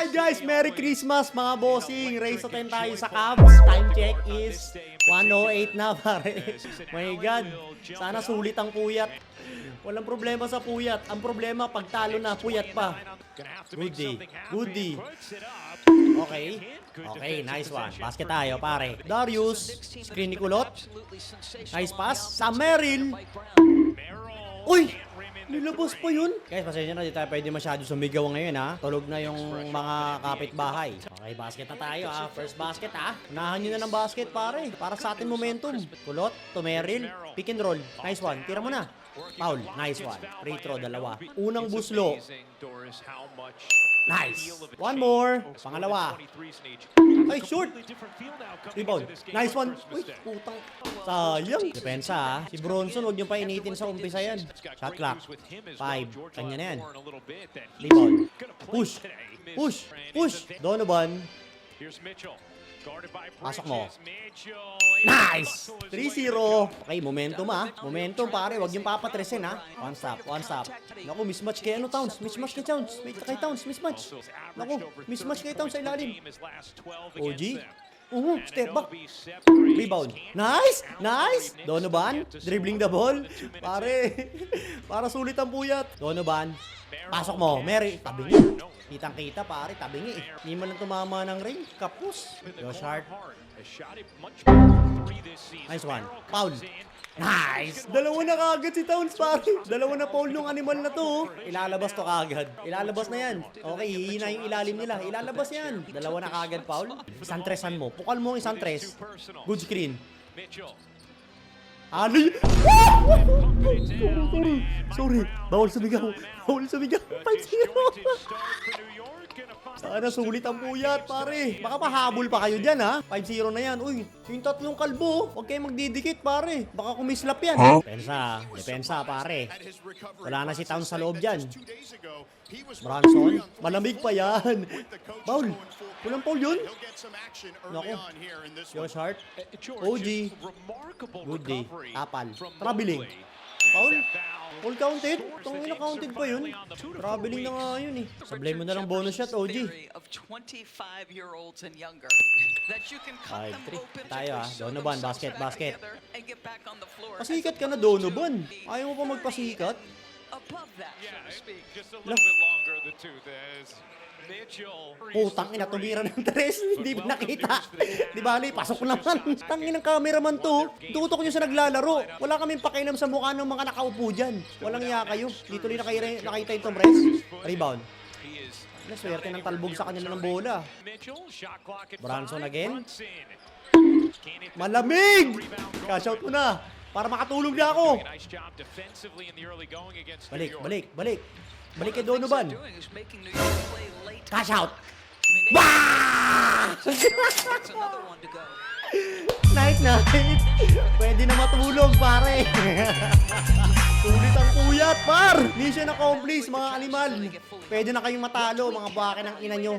Hi guys! Merry Christmas mga bossing! Race to 10 tayo sa Cavs. Time check is 1:08 na pare. My God! Sana sulit ang puyat. Walang problema sa puyat. Ang problema pag talo na, puyat pa. Goodie. Goodie. Okay. Okay, nice one. Basket tayo pare. Darius. Screen ni Kulot. Nice pass. Sa Merrill. Uy! Nilabas pa yun? Guys, pasensya na, di tayo pwede masyado sumigaw ngayon ha. Tulog na yung mga kapitbahay. Okay, basket na tayo ha. First basket ha. Unahan nyo na ng basket pare. Para sa atin momentum. Kulot, to Merrill, pick and roll. Nice one. Tira mo na. Foul. Nice one. Free throw, dalawa. Unang buslo. Nice. One more. Pangalawa. Ay, short. Rebound. Nice one. Uy, putang. Sayang. Depensa ha. Si Bronson, huwag nyo pa initin sa umpisa yan. Shot clock. 5. Kanya na yan. Rebound. Push. Push. Push. Donovan. Pasok mo. Nice! 3-0. Okay, momentum ha. Momentum pare, wag yung papatresin ha. One stop, one stop. Naku, mismatch kay ano Towns. Mismatch kay Towns. Kay Towns, mismatch. Naku, mismatch kay Towns sa ilalim. OG. Step back. Rebound. Nice! Nice! Donovan, dribbling the ball. Pare, para sulit ang puyat. Donovan, pasok mo. Mary, tabingi. Kitang-kita pare, tabingi. Hindi man lang tumama ng ring. Kapus. Josh Hart. Nice one. Foul. Nice! Dalawa na kagad si Towns pare. Dalawa na foul nung animal na to. Ilalabas to kagad. Ilalabas na yan. Okay, hihina yung ilalim nila. Ilalabas yan. Dalawa na kagad foul. Isang tresan mo. Pukal mo isang tres. Good screen. Ano yun? Sorry. Bawal sumigaw. Bawal sumigaw. 5-0. Sana sulit ang puyat, pare. Baka pahabol pa kayo dyan, ha? 5-0 na yan. Uy, yung tatlong kalbo. Huwag kayong magdidikit, pare. Baka kumislap yan. Huh? Depensa. Depensa, pare. Wala na si Towns sa loob dyan. Bronson. Malamig pa yan. Paul. Walang Paul yun? Naku. Josh Hart. OG. Good day. Tapal. Traveling. Paul. All counted? Tangina counted pa yun. Traveling na nga yun eh. Sablay mo na lang bonus shot, OG. 5-3. Tayo ah. Donovan, basket, basket. Pasikat ka na, Donovan. Ayaw mo pa magpasikat? Putang ina, tumira ng tres. Hindi ba nakita? Di ba, pasok naman. Tangin ng cameraman to. Tutok nyo sa naglalaro. Wala kaming pakialam sa mukha ng mga nakaupo dyan. Walang iya kayo. Dito rin nakita yung Tomres. Rebound. Swerte ng talbog sa kanila ng bola. Bronson again. Malamig! Cash out mo na. Para makatulog na ako. Balik, balik, balik. Balik kay Donovan. Cash out. Bah! Night, night. Pwede na matulog, pare. Sulit ang puyat, par. Mission accomplished, mga animal. Pwede na kayong matalo, mga baka ng ina nyo.